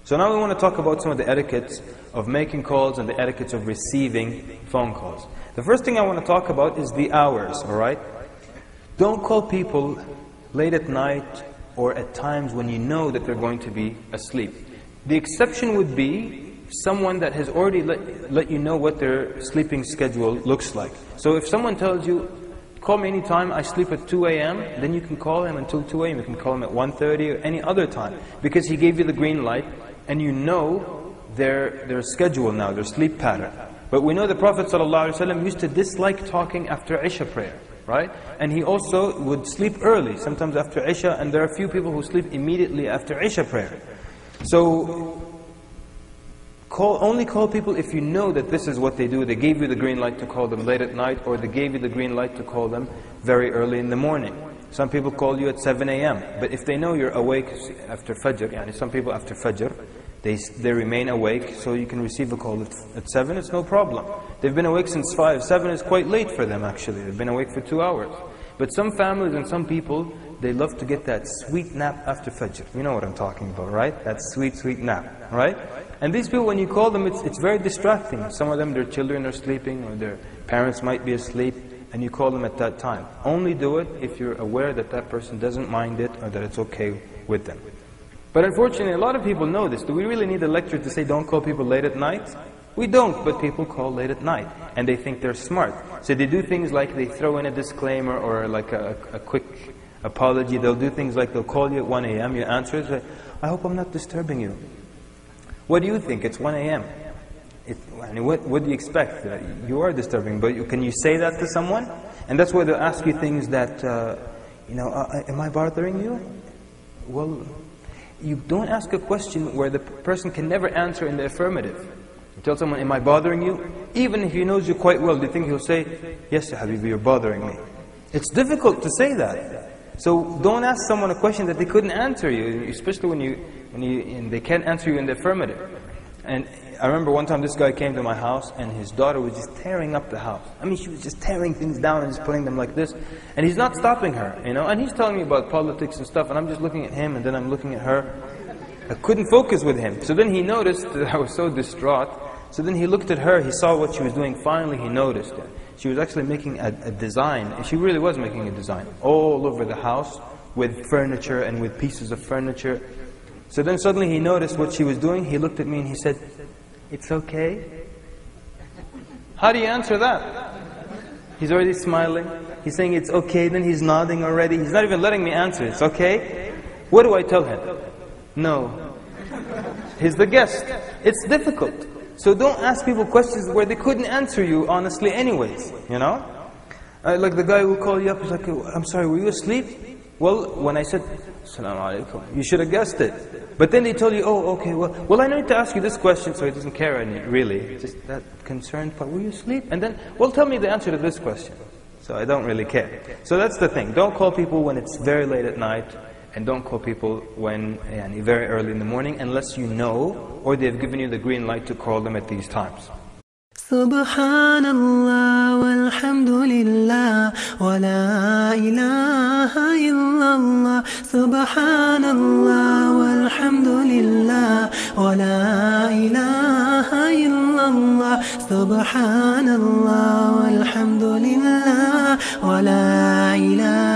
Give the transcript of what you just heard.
So now we want to talk about some of the etiquettes of making calls and the etiquettes of receiving phone calls. The first thing I want to talk about is the hours, alright? Don't call people late at night or at times when you know that they're going to be asleep. The exception would be someone that has already let you know what their sleeping schedule looks like. So if someone tells you, call me anytime, I sleep at 2 a.m., then you can call him until 2 a.m. You can call him at 1:30 or any other time, because he gave you the green light and you know their schedule now, their sleep pattern. But we know the Prophet ﷺ used to dislike talking after Isha prayer, right? And he also would sleep early, sometimes after Isha, and there are a few people who sleep immediately after Isha prayer. So only call people if you know that this is what they do. They gave you the green light to call them late at night, or they gave you the green light to call them very early in the morning. Some people call you at 7 a.m. But if they know you're awake after Fajr, yani some people after Fajr, they remain awake, so you can receive a call at 7, it's no problem. They've been awake since 5, 7 is quite late for them actually. They've been awake for 2 hours. But some families and some people, they love to get that sweet nap after Fajr. You know what I'm talking about, right? That sweet, sweet nap, right? And these people, when you call them, it's very distracting. Some of them, their children are sleeping, or their parents might be asleep, and you call them at that time. Only do it if you're aware that that person doesn't mind it, or that it's okay with them. But unfortunately, a lot of people know this. Do we really need a lecture to say don't call people late at night? We don't, but people call late at night, and they think they're smart. So they do things like they throw in a disclaimer or like a quick apology. They'll do things like they'll call you at 1 a.m., you answer, say, I hope I'm not disturbing you. What do you think? It's 1 a.m. What do you expect? You are disturbing, but can you say that to someone? And that's why they'll ask you things that, am I bothering you? Well, you don't ask a question where the person can never answer in the affirmative. You tell someone, am I bothering you? Even if he knows you quite well, do you think he'll say, yes, Habibi, you're bothering me? It's difficult to say that. So don't ask someone a question that they couldn't answer you, especially when they can't answer you in the affirmative. And I remember one time this guy came to my house and his daughter was just tearing up the house. I mean, she was just tearing things down and just putting them like this. And he's not stopping her, and he's telling me about politics and stuff, and I'm just looking at him and then I'm looking at her. I couldn't focus with him. So then he noticed that I was so distraught. So then he looked at her, he saw what she was doing. Finally he noticed it. She was actually making a design. She really was making a design all over the house with furniture and with pieces of furniture. So then suddenly he noticed what she was doing. He looked at me and he said, it's okay? How do you answer that? He's already smiling. He's saying it's okay, then he's nodding already. He's not even letting me answer. It's okay? What do I tell him? No. He's the guest. It's difficult. So don't ask people questions where they couldn't answer you honestly anyways, Like the guy who called you up, he's like, I'm sorry, were you asleep? Well, when I said, Assalamu alaikum, you should have guessed it. But then they told you, oh, okay, well I need to ask you this question, so he doesn't care really. Just that concerned part, were you asleep? And then, well, tell me the answer to this question. So I don't really care. So that's the thing. Don't call people when it's very late at night, and don't call people when very early in the morning, unless you know, or they've given you the green light to call them at these times. Subhanallah walhamdulillah wa la ilaha illallah. Subhanallah walhamdulillah wa la ilaha illallah. Subhanallah walhamdulillah wa la ilaha